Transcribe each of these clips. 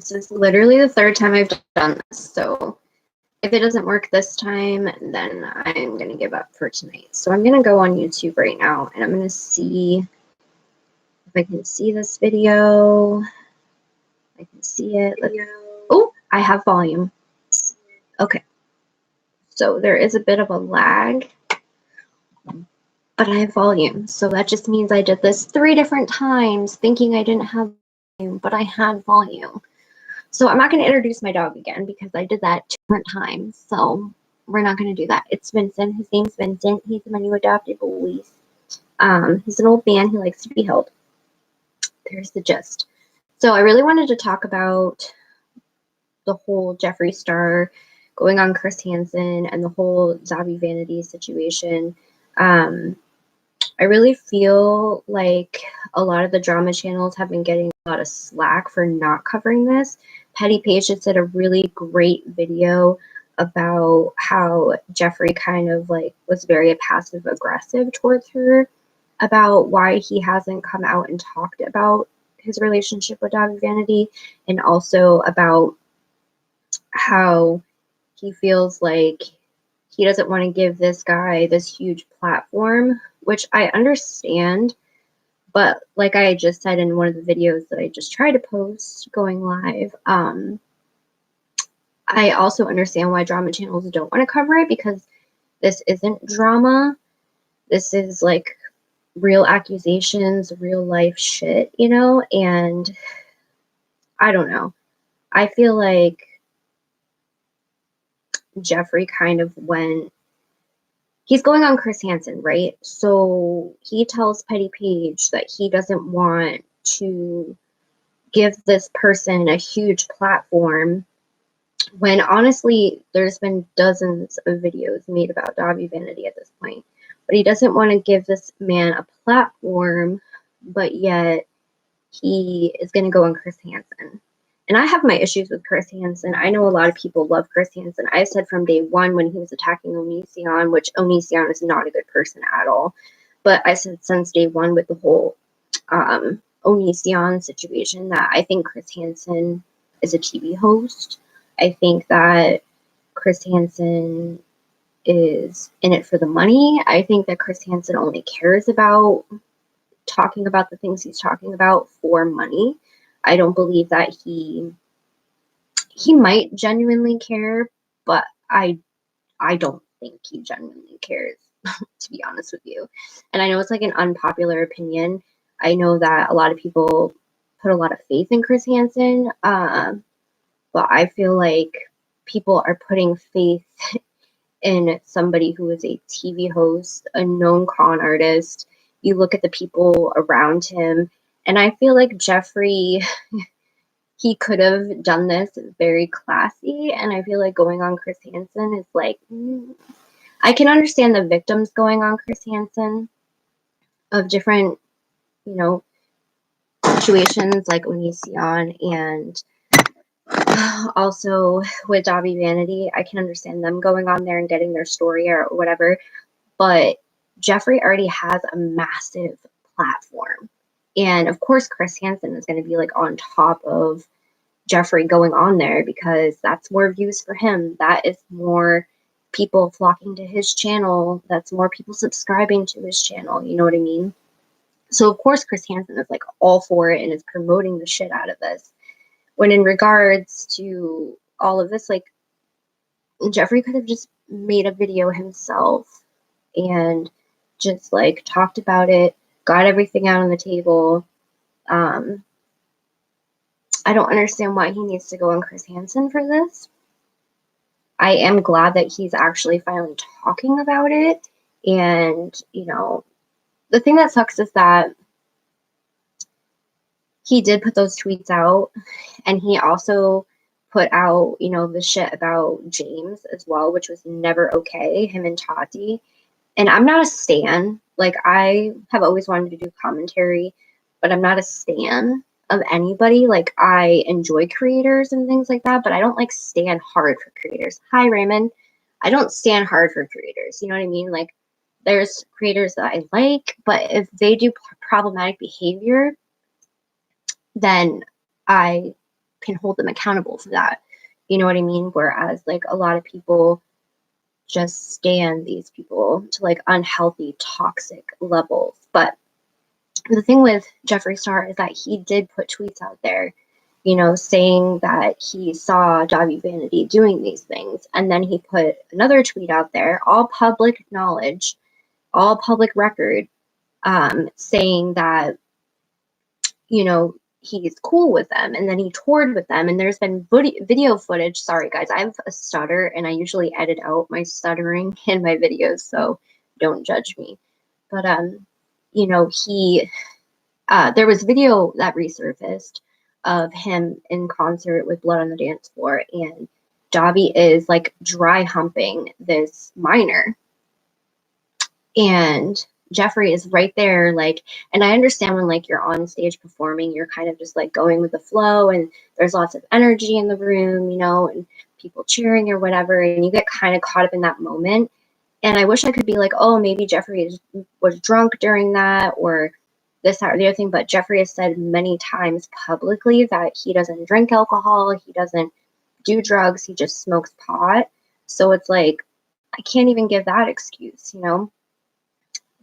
This is literally the third time I've done this, so if it doesn't work this time, then I'm going to give up for tonight. So I'm going to go on YouTube right now, and I'm going to see if I can see this video. I can see it. Oh, I have volume. Okay. So there is a bit of a lag, but I have volume. So that just means I did this 3 different times thinking I didn't have volume, but I had volume. So I'm not going to introduce my dog again because I did that 2 different times. So we're not going to do that. It's Vincent. His name's Vincent. He's my new adopted boy. He's an old man. He likes to be held. There's the gist. So I really wanted to talk about the whole Jeffree Star going on Chris Hansen and the whole Dahvie Vanity situation. I really feel like a lot of the drama channels have been getting a lot of slack for not covering this. Petty Page just did a really great video about how Jeffree kind of like was very passive aggressive towards her about why he hasn't come out and talked about his relationship with Dahvie Vanity, and also about how he feels like he doesn't want to give this guy this huge platform, which I understand. But like I just said in one of the videos that I just tried to post going live, I also understand why drama channels don't want to cover it, because this isn't drama. This is like real accusations, real life shit, you know? And I don't know. I feel like Jeffree kind of went, he's going on Chris Hansen, right? So he tells Petty Page that he doesn't want to give this person a huge platform, when honestly there's been dozens of videos made about Dahvie Vanity at this point. But he doesn't want to give this man a platform, but yet he is going to go on Chris Hansen. And I have my issues with Chris Hansen. I know a lot of people love Chris Hansen. I've said from day one when he was attacking Onision, which Onision is not a good person at all. But I said since day one with the whole Onision situation that I think Chris Hansen is a TV host. I think that Chris Hansen is in it for the money. I think that Chris Hansen only cares about talking about the things he's talking about for money. I don't believe that he might genuinely care, but I don't think he genuinely cares, to be honest with you. And I know it's like an unpopular opinion. I know that a lot of people put a lot of faith in Chris Hansen, but I feel like people are putting faith in somebody who is a TV host, a known con artist. You look at the people around him, and I feel like Jeffree, he could have done this very classy, and I feel like going on Chris Hansen is like, I can understand the victims going on Chris Hansen of different, you know, situations like Onision and also with Dahvie Vanity. I can understand them going on there and getting their story or whatever, but Jeffree already has a massive platform. And of course, Chris Hansen is going to be like on top of Jeffree going on there, because that's more views for him. That is more people flocking to his channel. That's more people subscribing to his channel. You know what I mean? So of course, Chris Hansen is like all for it and is promoting the shit out of this. When in regards to all of this, like Jeffree could have just made a video himself and just like talked about it, got everything out on the table. I don't understand why he needs to go on Chris Hansen for this. I am glad that he's actually finally talking about it. And, you know, the thing that sucks is that he did put those tweets out, and he also put out, you know, the shit about James as well, which was never okay, him and Tati. And I'm not a stan. Like, I have always wanted to do commentary, but I'm not a stan of anybody. Like, I enjoy creators and things like that, but I don't like stand hard for creators. Hi, Raymond. I don't stand hard for creators. You know what I mean? Like, there's creators that I like, but if they do problematic behavior, then I can hold them accountable for that. You know what I mean? Whereas like a lot of people just stand these people to like unhealthy, toxic levels. But the thing with Jeffree Star is that he did put tweets out there, you know, saying that he saw Dahvie Vanity doing these things. And then he put another tweet out there, all public knowledge, all public record, saying that, you know, he's cool with them. And then he toured with them. And there's been video footage. Sorry, guys, I have a stutter and I usually edit out my stuttering in my videos. So don't judge me. But, you know, there was video that resurfaced of him in concert with Blood on the Dance Floor. And Dahvie is like dry humping this minor. And Jeffree is right there, like, and I understand when like you're on stage performing, you're kind of just like going with the flow and there's lots of energy in the room, you know, and people cheering or whatever, and you get kind of caught up in that moment. And I wish I could be like, oh, maybe Jeffree was drunk during that or this, that, or the other thing. But Jeffree has said many times publicly that he doesn't drink alcohol, he doesn't do drugs, he just smokes pot. So it's like, I can't even give that excuse, you know?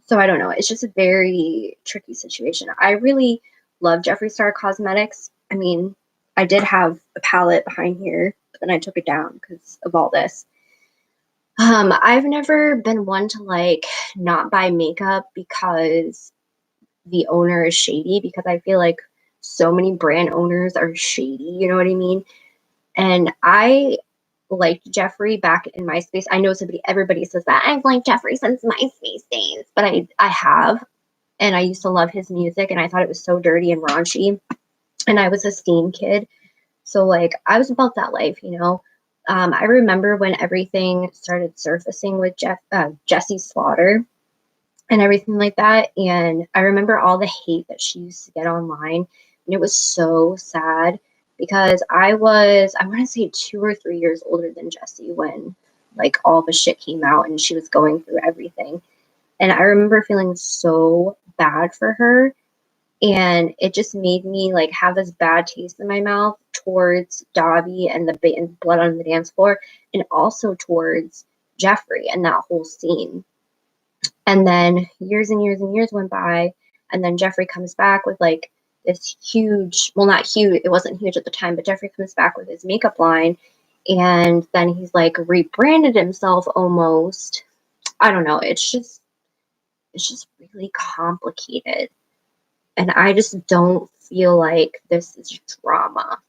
So I don't know. It's just a very tricky situation. I really love Jeffree Star Cosmetics. I mean, I did have a palette behind here, but then I took it down because of all this. I've never been one to like not buy makeup because the owner is shady, because I feel like so many brand owners are shady, you know what I mean? And I liked Jeffree back in MySpace. I know everybody says that. I've liked Jeffree since MySpace days, but I have, and I used to love his music, and I thought it was so dirty and raunchy, and I was a STEAM kid, so like I was about that life, you know. I remember when everything started surfacing with Jessie Slaughter and everything like that, and I remember all the hate that she used to get online, and it was so sad. Because I want to say 2 or 3 years older than Jessie when like all the shit came out and she was going through everything. And I remember feeling so bad for her. And it just made me like have this bad taste in my mouth towards Dahvie and the Blood on the Dance Floor, and also towards Jeffree and that whole scene. And then years and years and years went by, and then Jeffree comes back with like this huge, well, not huge, it wasn't huge at the time, but Jeffree comes back with his makeup line, and then he's like rebranded himself almost. I don't know, it's just really complicated, and I just don't feel like this is drama.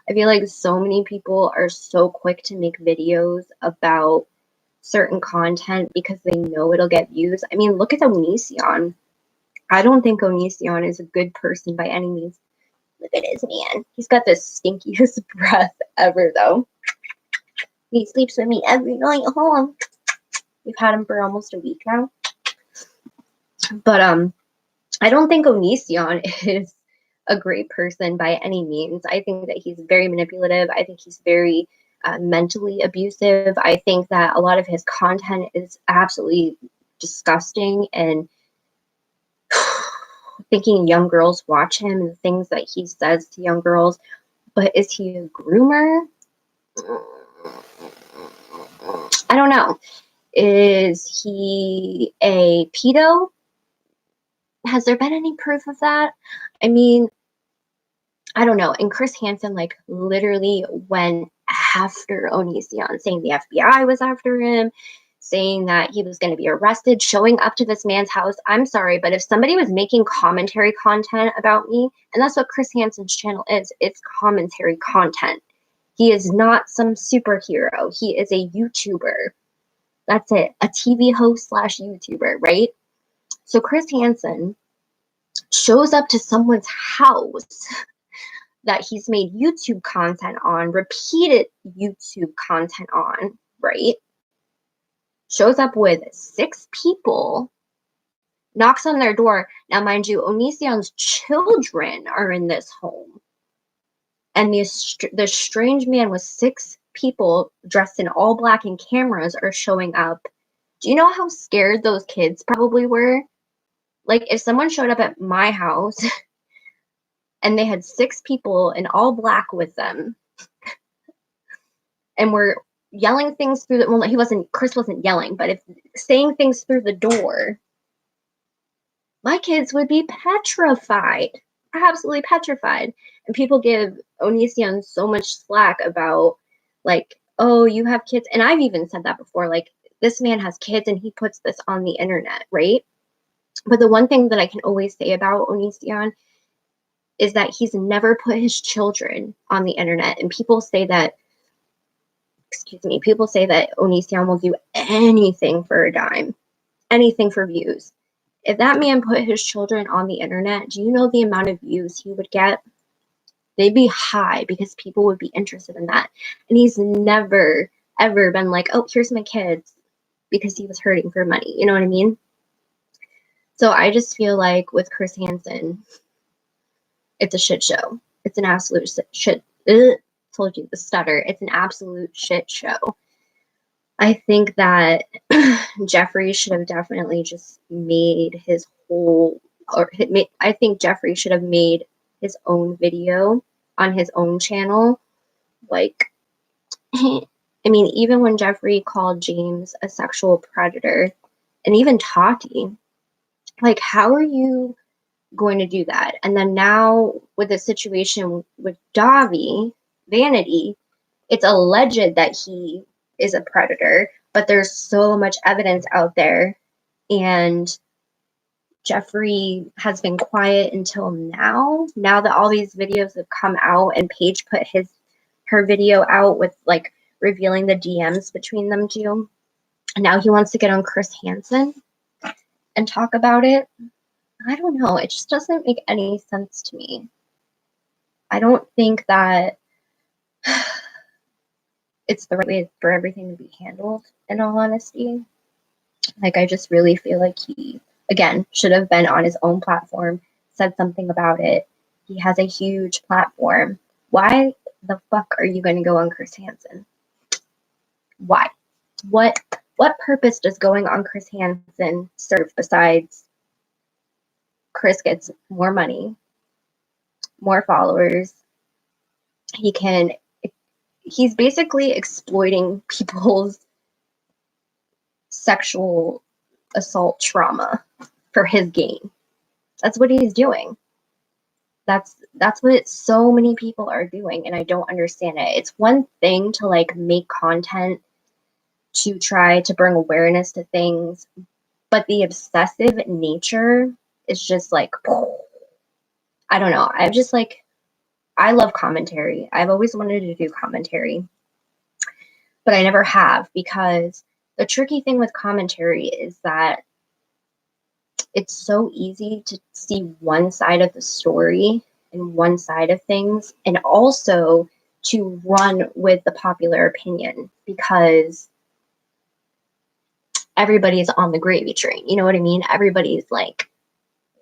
I feel like so many people are so quick to make videos about certain content because they know it'll get views. I mean, look at Onision. I don't think Onision is a good person by any means. Look at his man. He's got the stinkiest breath ever, though. He sleeps with me every night. Hold on. We've had him for almost a week now. But I don't think Onision is a great person by any means. I think that he's very manipulative. I think he's very mentally abusive. I think that a lot of his content is absolutely disgusting, and thinking young girls watch him and the things that he says to young girls. But is he a groomer? I don't know. Is he a pedo? Has there been any proof of that? I mean, I don't know. And Chris Hansen like literally went after Onision, saying the FBI was after him, saying that he was going to be arrested, showing up to this man's house. I'm sorry, but if somebody was making commentary content about me, and that's what Chris Hansen's channel is, it's commentary content. He is not some superhero. He is a YouTuber. That's it. A TV host / YouTuber, right? So Chris Hansen shows up to someone's house that he's made YouTube content on, repeated YouTube content on, right? Shows up with 6 people, knocks on their door. Now, mind you, Onision's children are in this home. And the strange man with 6 people dressed in all black and cameras are showing up. Do you know how scared those kids probably were? Like, if someone showed up at my house and they had 6 people in all black with them, and were yelling things through the, well, Chris wasn't yelling, but if saying things through the door, my kids would be petrified, absolutely petrified. And people give Onision so much slack about, like, oh, you have kids. And I've even said that before, like, this man has kids and he puts this on the internet, right? But the one thing that I can always say about Onision is that he's never put his children on the internet. And people say that, people say that Onision will do anything for a dime, anything for views. If that man put his children on the internet, do you know the amount of views he would get? They'd be high because people would be interested in that. And he's never, ever been like, oh, here's my kids, because he was hurting for money. You know what I mean? So I just feel like with Chris Hansen, it's a shit show. It's an absolute shit. Told you the stutter. It's an absolute shit show. I think that Jeffree should have definitely just made his whole, I think Jeffree should have made his own video on his own channel. Like, I mean, even when Jeffree called James a sexual predator, and even Tati, like, how are you going to do that? And then now with the situation with Dahvie Vanity, it's alleged that he is a predator, but there's so much evidence out there, and Jeffree has been quiet until now that all these videos have come out, and Paige put her video out with, like, revealing the DMs between them two. And now he wants to get on Chris Hansen and talk about it. I don't know. It just doesn't make any sense to me. I don't think that it's the right way for everything to be handled, in all honesty. Like, I just really feel like he, again, should have been on his own platform, said something about it. He has a huge platform. Why the fuck are you going to go on Chris Hansen? Why? What purpose does going on Chris Hansen serve besides Chris gets more money, more followers? He's basically exploiting people's sexual assault trauma for his gain. That's what he's doing. That's what so many people are doing, and I don't understand it. It's one thing to, like, make content to try to bring awareness to things, but the obsessive nature is just like, I don't know. I love commentary. I've always wanted to do commentary, but I never have, because the tricky thing with commentary is that it's so easy to see one side of the story and one side of things, and also to run with the popular opinion, because everybody's on the gravy train. You know what I mean? Everybody's like,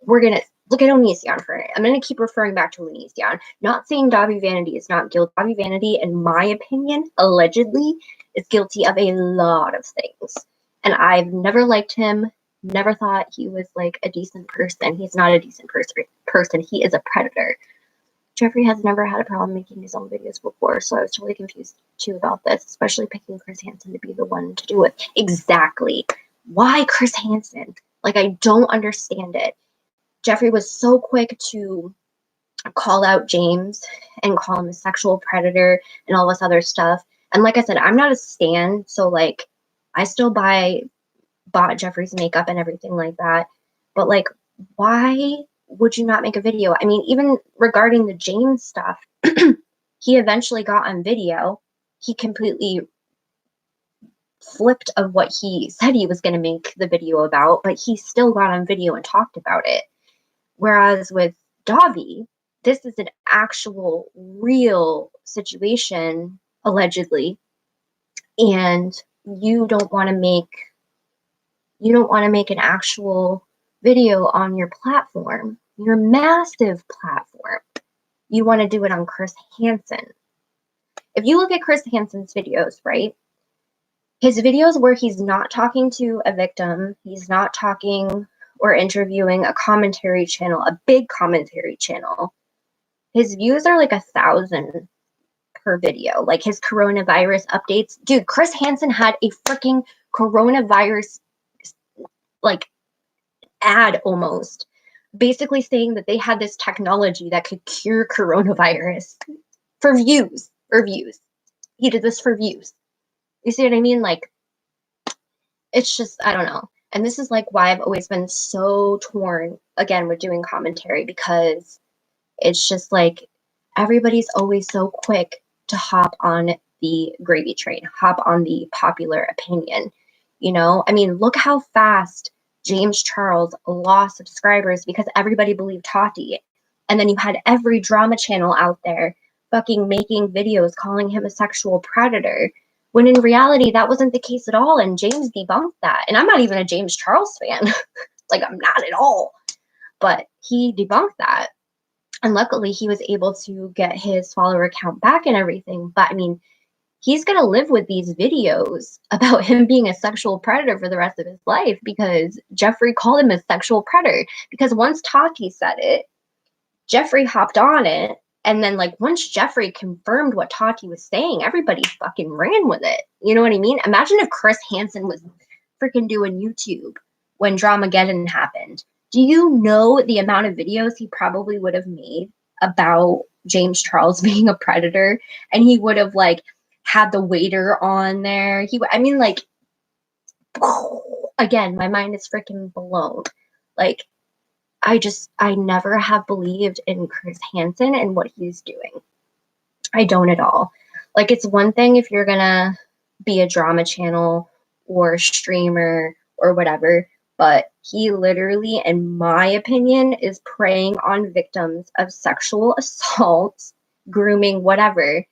we're going to look at Onision for it. I'm going to keep referring back to Onision. Not saying Dahvie Vanity is not guilty. Dahvie Vanity, in my opinion, allegedly, is guilty of a lot of things. And I've never liked him, never thought he was, like, a decent person. He's not a decent person. He is a predator. Jeffree has never had a problem making his own videos before, so I was totally confused too about this, especially picking Chris Hansen to be the one to do it. Exactly. Why Chris Hansen? Like, I don't understand it. Jeffree was so quick to call out James and call him a sexual predator and all this other stuff. And like I said, I'm not a stan, so, like, I still bought Jeffree's makeup and everything like that. But, like, why would you not make a video? I mean, even regarding the James stuff, he eventually got on video. He completely flipped of what he said he was going to make the video about, but he still got on video and talked about it. Whereas with Dahvie, this is an actual real situation, allegedly, and you don't want to make an actual video on your platform, your massive platform. You want to do it on Chris Hansen. If you look at Chris Hansen's videos, right? His videos where he's not talking to a victim, he's not talking or interviewing a commentary channel, a big commentary channel, His views are like 1,000 per video. Like his coronavirus updates. Dude, Chris Hansen had a freaking coronavirus like ad almost, basically saying that they had this technology that could cure coronavirus for views. He did this for views. You see what I mean? Like, it's just, I don't know. And this is like why I've always been so torn again with doing commentary, because it's just like everybody's always so quick to hop on the gravy train, hop on the popular opinion. You know, I mean, look how fast James Charles lost subscribers because everybody believed Tati. And then you had every drama channel out there fucking making videos calling him a sexual predator, when in reality that wasn't the case at all. And James debunked that. And I'm not even a James Charles fan. Like, I'm not at all. But he debunked that. And luckily he was able to get his follower count back and everything. But I mean, he's going to live with these videos about him being a sexual predator for the rest of his life, because Jeffree called him a sexual predator. Because once Tati said it, Jeffree hopped on it. And then, like, once Jeffree confirmed what Tati was saying, everybody fucking ran with it. You know what I mean? Imagine if Chris Hansen was freaking doing YouTube when Dramageddon happened. Do you know the amount of videos he probably would have made about James Charles being a predator? And he would have, like, had the waiter on there. I mean, like, again, my mind is freaking blown. Like, I never have believed in Chris Hansen and what he's doing. I don't at all. Like, it's one thing if you're gonna be a drama channel or streamer or whatever, but he literally, in my opinion, is preying on victims of sexual assault, grooming, whatever,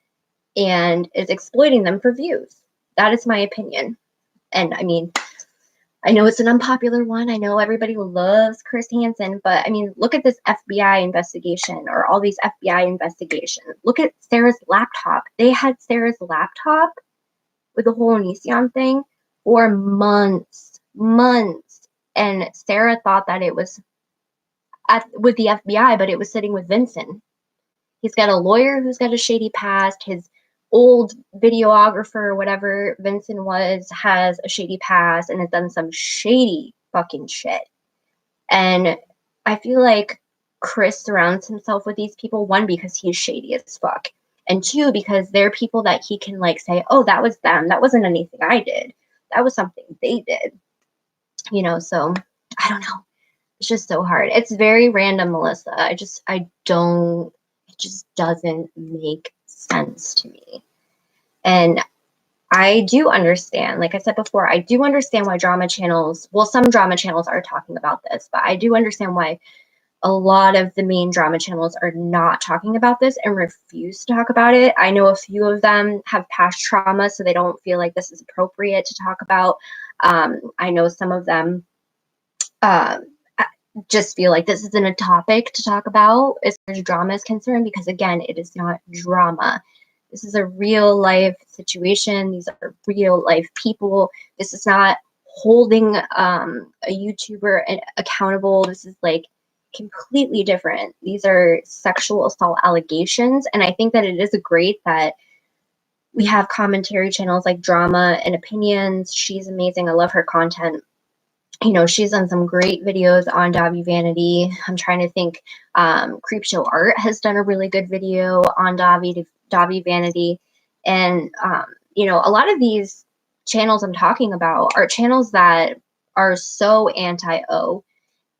and is exploiting them for views. That is my opinion. And I mean, I know it's an unpopular one. I know everybody loves Chris Hansen, but I mean, look at this FBI investigation, or all these FBI investigations. Look at Sarah's laptop. They had Sarah's laptop with the whole Onision thing for months. And Sarah thought that it was with the FBI, but it was sitting with Vincent. He's got a lawyer who's got a shady past. His old videographer, or whatever Vincent was, has a shady past and has done some shady fucking shit. And I feel like Chris surrounds himself with these people, one, because he's shady as fuck, and two, because they're people that he can, like, say, oh, that was them. That wasn't anything I did. That was something they did. You know, so I don't know. It's just so hard. It's very random, Melissa. It just doesn't make sense to me. And I do understand, like I said before, I do understand why drama channels, well, some drama channels are talking about this, but I do understand why a lot of the main drama channels are not talking about this and refuse to talk about it. I know a few of them have past trauma, so they don't feel like this is appropriate to talk about. I know some of them just feel like this isn't a topic to talk about as far as drama is concerned, because again, it is not drama. This is a real life situation. These are real life people. This is not holding a YouTuber accountable. This is like completely different. These are sexual assault allegations. And I think that it is great that we have commentary channels like Drama and Opinions. She's amazing. I love her content. You know, she's done some great videos on Dahvie Vanity. I'm trying to think. Creepshow Art has done a really good video on Dahvie Vanity. And, you know, a lot of these channels I'm talking about are channels that are so anti-O.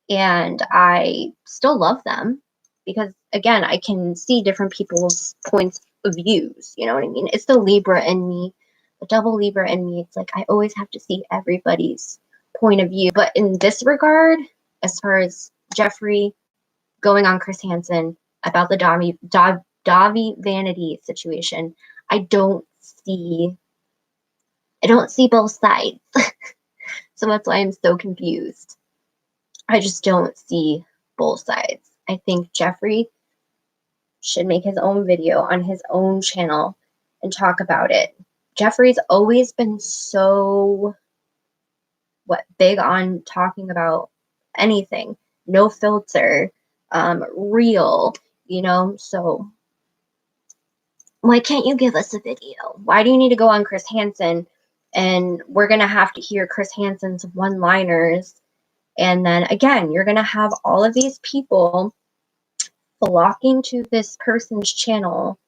And I still love them because, again, I can see different people's points of views. You know what I mean? It's the Libra in me, the double Libra in me. It's like I always have to see everybody's point of view. But in this regard, as far as Jeffree going on Chris Hansen about the Dahvie Vanity situation, I don't see both sides. So that's why I'm so confused. I just don't see both sides. I think Jeffree should make his own video on his own channel and talk about it. Jeffree's always been so big on talking about anything, no filter, real, you know? So why can't you give us a video? Why do you need to go on Chris Hansen and we're going to have to hear Chris Hansen's one-liners? And then again, you're going to have all of these people flocking to this person's channel,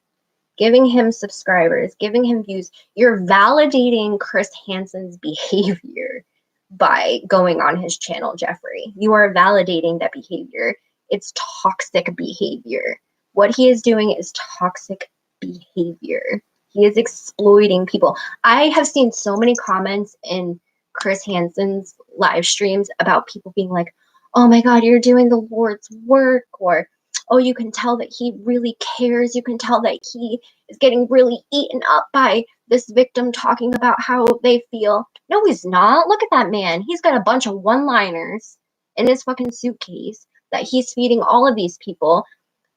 giving him subscribers, giving him views. You're validating Chris Hansen's behavior by going on his channel, Jeffree. You are validating that behavior. It's toxic behavior. What he is doing is toxic behavior. He is exploiting people. I have seen so many comments in Chris Hansen's live streams about people being like, oh my God, you're doing the Lord's work, or oh, you can tell that he really cares. You can tell that he is getting really eaten up by this victim talking about how they feel. No, he's not. Look at that man. He's got a bunch of one-liners in his fucking suitcase that he's feeding all of these people.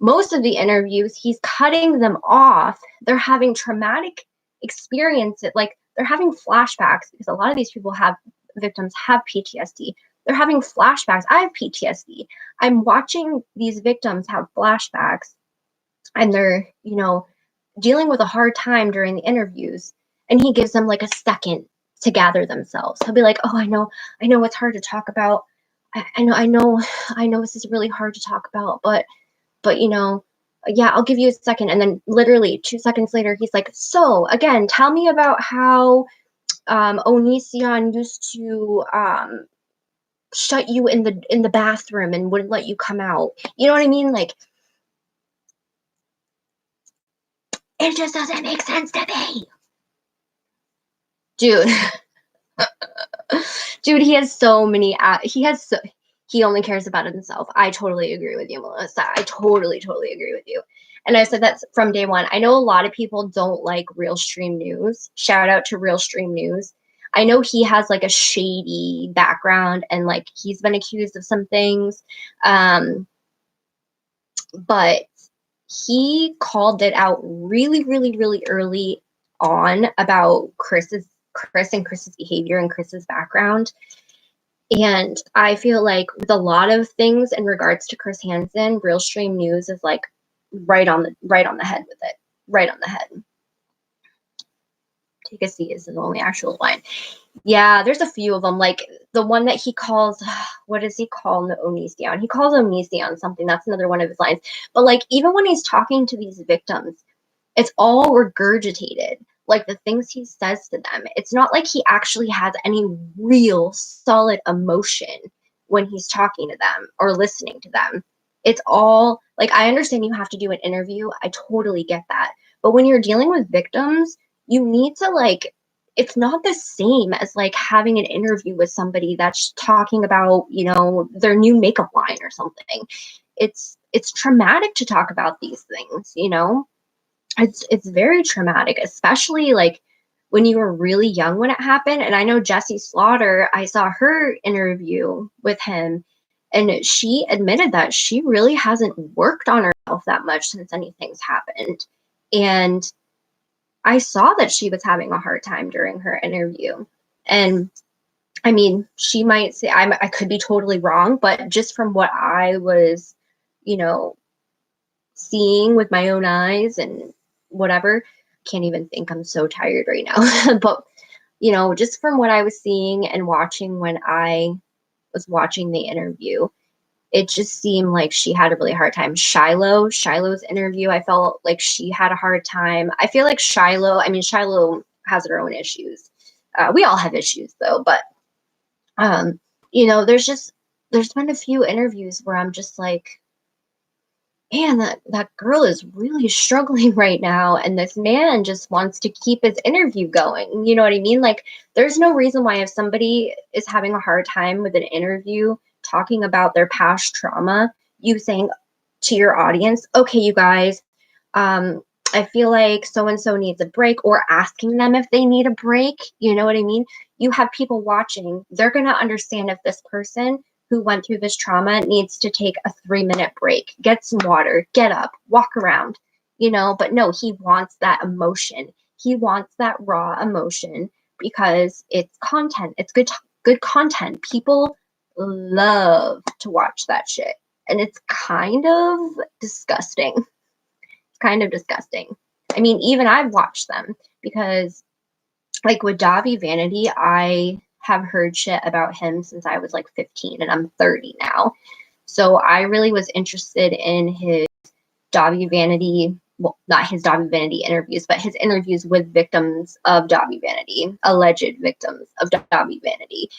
Most of the interviews, he's cutting them off. They're having traumatic experiences. Like, they're having flashbacks because a lot of these people victims have PTSD. They're having flashbacks. I have PTSD. I'm watching these victims have flashbacks and they're, you know, dealing with a hard time during the interviews, and he gives them like a second to gather themselves. He'll be like, oh, I know it's hard to talk about. I know this is really hard to talk about, but you know, yeah, I'll give you a second. And then literally 2 seconds later, he's like, so again, tell me about how Onision used to shut you in the bathroom and wouldn't let you come out. You know what I mean? Like, it just doesn't make sense to me. Dude. Dude, he has so many, he only cares about himself. I totally agree with you, Melissa. I totally agree with you. And I said that's from day one. I know a lot of people don't like Real Stream News. Shout out to Real Stream News. I know he has like a shady background and like he's been accused of some things. But he called it out really early on about Chris and Chris's behavior and Chris's background. And I feel like with a lot of things in regards to Chris Hansen, Real Stream News is like right on the head with it. Right on the head. Take a seat is his only actual line. Yeah, there's a few of them. Like the one that he calls, what does he call Onision? He calls Onision something. That's another one of his lines. But like even when he's talking to these victims, it's all regurgitated. Like the things he says to them. It's not like he actually has any real solid emotion when he's talking to them or listening to them. It's all like, I understand you have to do an interview. I totally get that. But when you're dealing with victims, you need to like, it's not the same as like having an interview with somebody that's talking about, you know, their new makeup line or something. It's traumatic to talk about these things, you know? It's very traumatic, especially like when you were really young when it happened. And I know Jessie Slaughter, I saw her interview with him, and she admitted that she really hasn't worked on herself that much since anything's happened. And I saw that she was having a hard time during her interview. And I mean, she might say, I could be totally wrong, but just from what I was, you know, seeing with my own eyes and whatever, can't even think, I'm so tired right now. But, you know, just from what I was seeing and watching when I was watching the interview, it just seemed like she had a really hard time. Shiloh's interview, I felt like she had a hard time. I feel like Shiloh has her own issues. We all have issues though, but you know, there's been a few interviews where I'm just like, man, that girl is really struggling right now, and this man just wants to keep his interview going. You know what I mean? Like, there's no reason why if somebody is having a hard time with an interview talking about their past trauma, you saying to your audience, okay, you guys, I feel like so-and-so needs a break, or asking them if they need a break. You know what I mean? You have people watching. They're going to understand if this person who went through this trauma needs to take a 3-minute break, get some water, get up, walk around, you know. But no, he wants that emotion. He wants that raw emotion because it's content. It's good content. People love to watch that shit. and it's kind of disgusting. It's kind of disgusting. I mean, even I've watched them because, like, with Dahvie Vanity, I have heard shit about him since I was like 15 and I'm 30 now. So I really was interested in his Dahvie Vanity, well, not his Dahvie Vanity interviews, but his interviews with victims of Dahvie Vanity, alleged victims of Dahvie Vanity.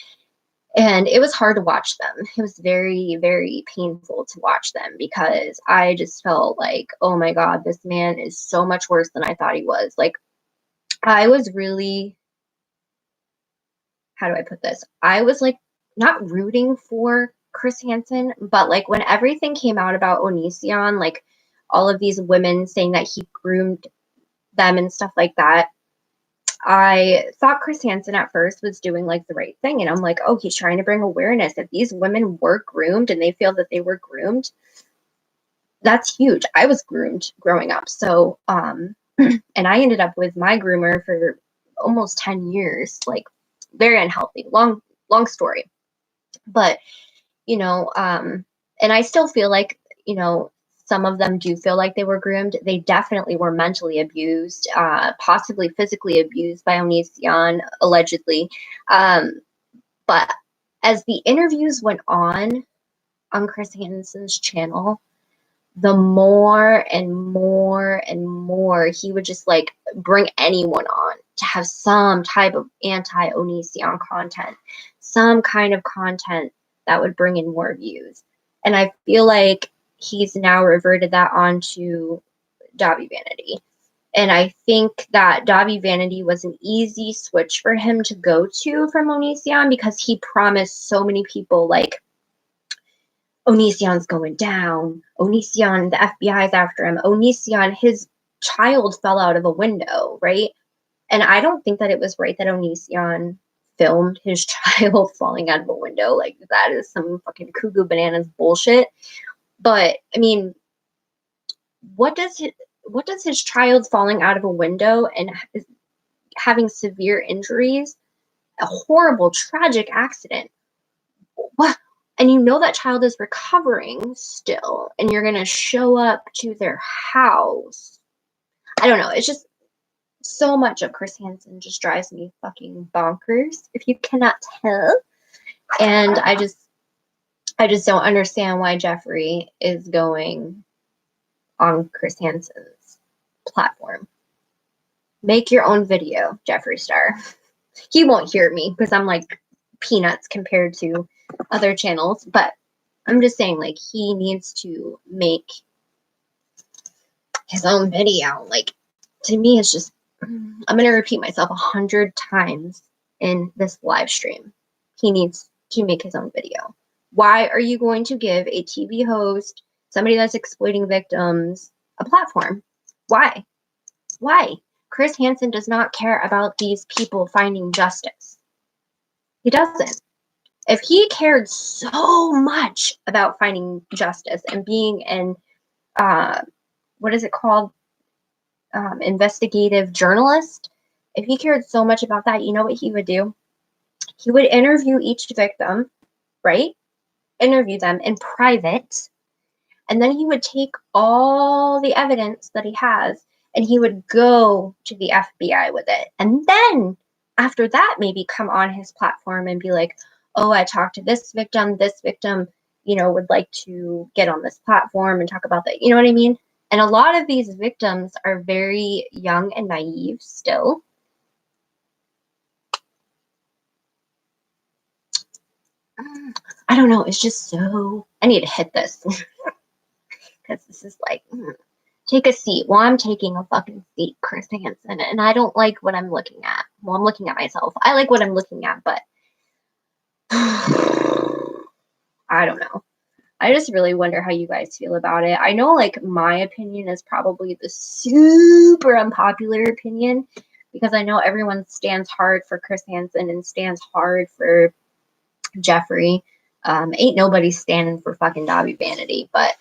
And it was hard to watch them. It was very, very painful to watch them because I just felt like, oh my God, this man is so much worse than I thought he was. Like, I was really, how do I put this? I was like not rooting for Chris Hansen, but like when everything came out about Onision, like all of these women saying that he groomed them and stuff like that, I thought Chris Hansen at first was doing like the right thing. And I'm like, oh, he's trying to bring awareness. If these women were groomed and they feel that they were groomed, that's huge. I was groomed growing up. So, and I ended up with my groomer for almost 10 years, like very unhealthy, long story. But, you know, and I still feel like, you know, some of them do feel like they were groomed. They definitely were mentally abused, possibly physically abused by Onision, allegedly. But as the interviews went on Chris Hansen's channel, the more and more and more he would just like bring anyone on to have some type of anti-Onision content, some kind of content that would bring in more views. And I feel like he's now reverted that onto Dahvie Vanity. And I think that Dahvie Vanity was an easy switch for him to go to from Onision because he promised so many people like, Onision's going down. Onision, the FBI's after him. Onision, his child fell out of a window, right? And I don't think that it was right that Onision filmed his child falling out of a window. Like, that is some fucking cuckoo bananas bullshit. But, I mean, what does his child falling out of a window and having severe injuries, a horrible, tragic accident, what? And you know that child is recovering still, and you're gonna show up to their house. I don't know. It's just so much of Chris Hansen just drives me fucking bonkers, if you cannot tell. And I just don't understand why Jeffree is going on Chris Hansen's platform. Make your own video, Jeffree Star. He won't hear me because I'm like peanuts compared to other channels, but I'm just saying, like, he needs to make his own video. Like, to me, it's just, I'm going to repeat myself 100 times in this live stream. He needs to make his own video. Why are you going to give a TV host, somebody that's exploiting victims, a platform? Why? Why? Chris Hansen does not care about these people finding justice. He doesn't. If he cared so much about finding justice and being an, what is it called? Investigative journalist. If he cared so much about that, you know what he would do? He would interview each victim, right? Interview them in private. And then he would take all the evidence that he has and he would go to the FBI with it. And then after that, maybe come on his platform and be like, oh, I talked to this victim, you know, would like to get on this platform and talk about that. You know what I mean? And a lot of these victims are very young and naive still. I don't know. It's just so, I need to hit this because this is like, take a seat. Well, I'm taking a fucking seat, Chris Hansen, and I don't like what I'm looking at. Well, I'm looking at myself. I like what I'm looking at, but I don't know. I just really wonder how you guys feel about it. I know, like, my opinion is probably the super unpopular opinion because I know everyone stands hard for Chris Hansen and stands hard for Jeffree. Ain't nobody standing for fucking Dahvie Vanity, but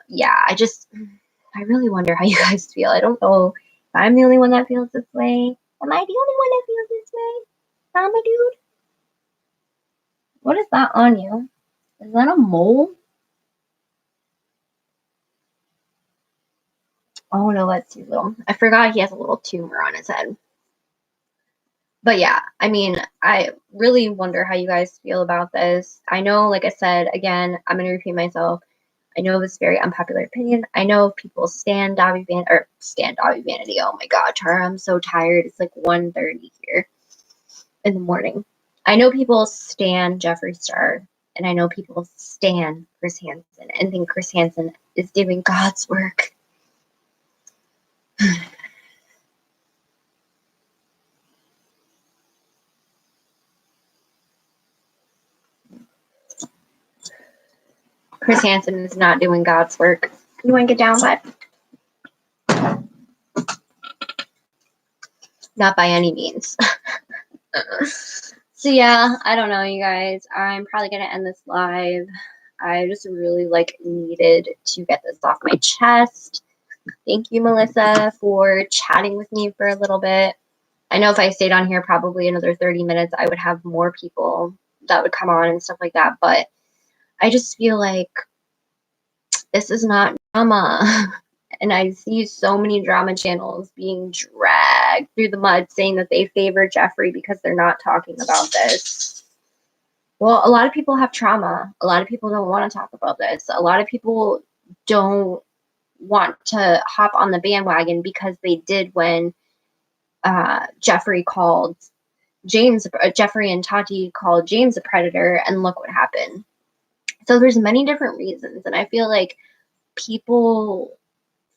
yeah, I really wonder how you guys feel. I don't know if I'm the only one that feels this way. Am I the only one that feels this way? Mama dude? What is that on you? Is that a mole? Oh no, that's too little. I forgot he has a little tumor on his head. But yeah, I mean, I really wonder how you guys feel about this. I know, like I said, again, I'm going to repeat myself. I know this very unpopular opinion. I know people stand Dahvie Vanity. Oh my God, Tara, I'm so tired. It's like 1:30 here in the morning. I know people stand Jeffree Star, and I know people stand Chris Hansen and think Chris Hansen is doing God's work. Chris Hansen is not doing God's work. You want to get down, bud? Not by any means. So yeah, I don't know, you guys. I'm probably gonna end this live. I just really needed to get this off my chest. Thank you, Melissa, for chatting with me for a little bit. I know if I stayed on here probably another 30 minutes, I would have more people that would come on and stuff like that. But I just feel like this is not drama. And I see so many drama channels being dragged through the mud saying that they favor Jeffree because they're not talking about this. Well, a lot of people have trauma. A lot of people don't want to talk about this. A lot of people don't want to hop on the bandwagon because they did when Jeffree called James, Jeffree and Tati called James a predator, and look what happened. So there's many different reasons, and I feel like people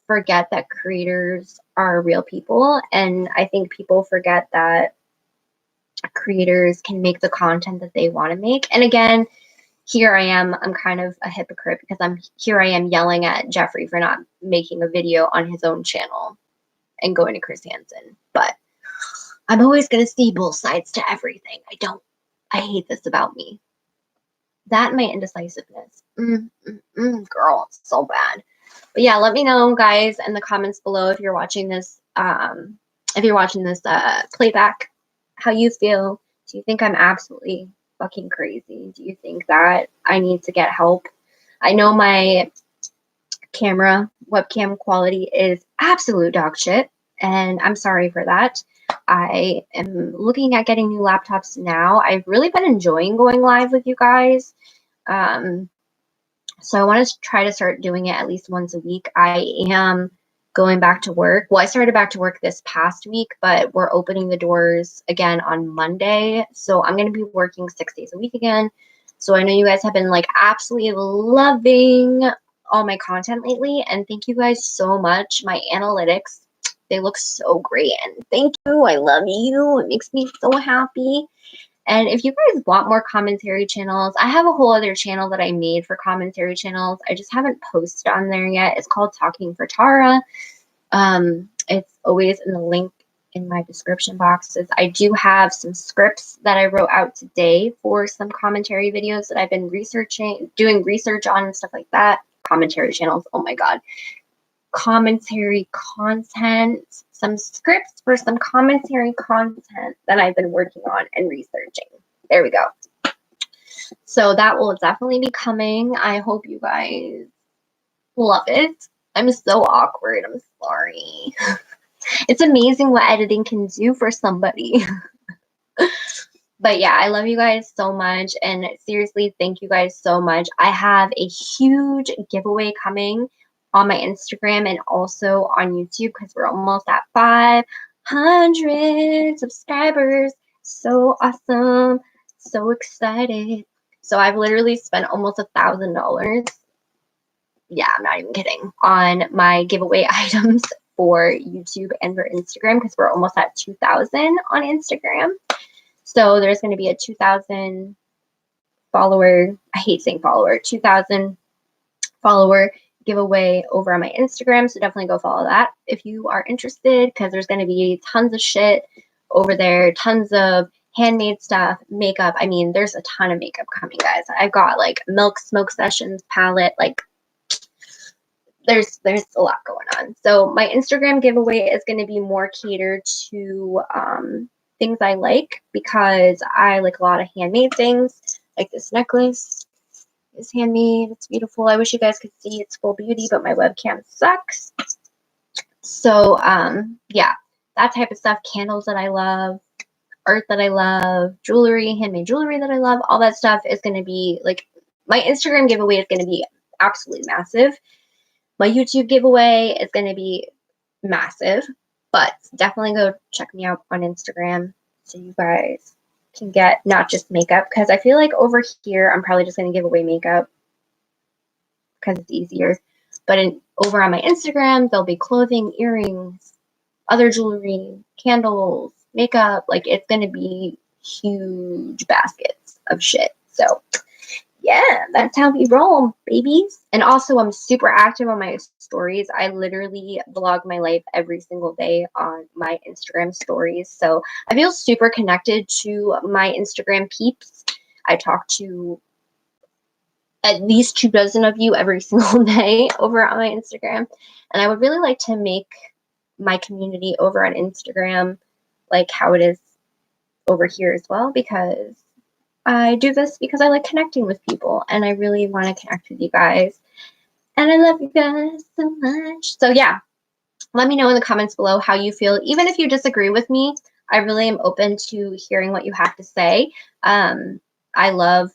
forget that creators are real people, and I think people forget that creators can make the content that they want to make. And again, here I am, I'm kind of a hypocrite because I am yelling at Jeffree for not making a video on his own channel and going to Chris Hansen. But I'm always going to see both sides to everything. I hate this about me. That and my indecisiveness. Girl, it's so bad. But yeah, let me know, guys, in the comments below if you're watching this, playback, how you feel. Do you think I'm absolutely fucking crazy? Do you think that I need to get help? I know my webcam quality is absolute dog shit, and I'm sorry for that. I am looking at getting new laptops now. I've really been enjoying going live with you guys. So I want to try to start doing it at least once a week. I am going back to work. Well, I started back to work this past week, but we're opening the doors again on Monday. So I'm going to be working 6 days a week again. So I know you guys have been absolutely loving all my content lately. And thank you guys so much. My analytics, they look so great. And thank you. I love you. It makes me so happy. And if you guys want more commentary channels, I have a whole other channel that I made for commentary channels. I just haven't posted on there yet. It's called Talking for Tara. It's always in the link in my description boxes. I do have some scripts that I wrote out today for some commentary videos that I've been doing research on and stuff like that. Commentary channels, oh my God. Commentary content, some scripts for some commentary content that I've been working on and researching. There we go. So that will definitely be coming. I hope you guys love it. I'm so awkward. I'm sorry. It's amazing what editing can do for somebody. But yeah, I love you guys so much. And seriously, thank you guys so much. I have a huge giveaway coming on my Instagram and also on YouTube because we're almost at 500 subscribers. So awesome. So excited. So I've literally spent almost $1,000. Yeah, I'm not even kidding, on my giveaway items for YouTube and for Instagram because we're almost at 2,000 on Instagram. So there's going to be a 2,000 follower, I hate saying follower, 2,000 follower giveaway over on my Instagram. So definitely go follow that if you are interested because there's going to be tons of shit over there, tons of handmade stuff, makeup. I mean, there's a ton of makeup coming, guys. I've got Milk Smoke Sessions palette, there's a lot going on. So my Instagram giveaway is going to be more catered to things I like because I like a lot of handmade things. Like this necklace is handmade. It's beautiful. I wish you guys could see its full beauty, but my webcam sucks. So yeah, that type of stuff, candles that I love, art that I love, jewelry, handmade jewelry that I love, all that stuff is going to be like, my Instagram giveaway is going to be absolutely massive. My YouTube giveaway is going to be massive, but definitely go check me out on Instagram so you guys can get not just makeup, because I feel like over here I'm probably just going to give away makeup because it's easier. But over on my Instagram, there'll be clothing, earrings, other jewelry, candles, makeup. Like, it's going to be huge baskets of shit. So yeah, that's how we roll, babies. And also, I'm super active on my stories. I literally vlog my life every single day on my Instagram stories. So I feel super connected to my Instagram peeps. I talk to at least 24 of you every single day over on my Instagram. And I would really like to make my community over on Instagram like how it is over here as well, because I do this because I like connecting with people and I really want to connect with you guys. And I love you guys so much. So yeah, let me know in the comments below how you feel. Even if you disagree with me, I really am open to hearing what you have to say. I love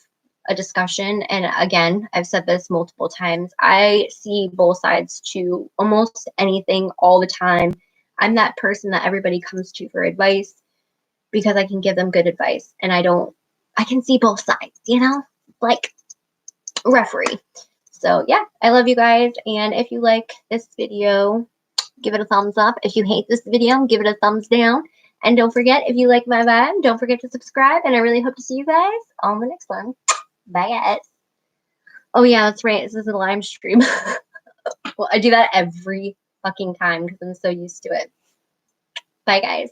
a discussion. And again, I've said this multiple times. I see both sides to almost anything all the time. I'm that person that everybody comes to for advice because I can give them good advice. And I can see both sides, you know, like referee. So yeah, I love you guys. And if you like this video, give it a thumbs up. If you hate this video, give it a thumbs down. And don't forget, if you like my vibe, don't forget to subscribe. And I really hope to see you guys on the next one. Bye, guys. Oh yeah, that's right. This is a live stream. Well, I do that every fucking time because I'm so used to it. Bye, guys.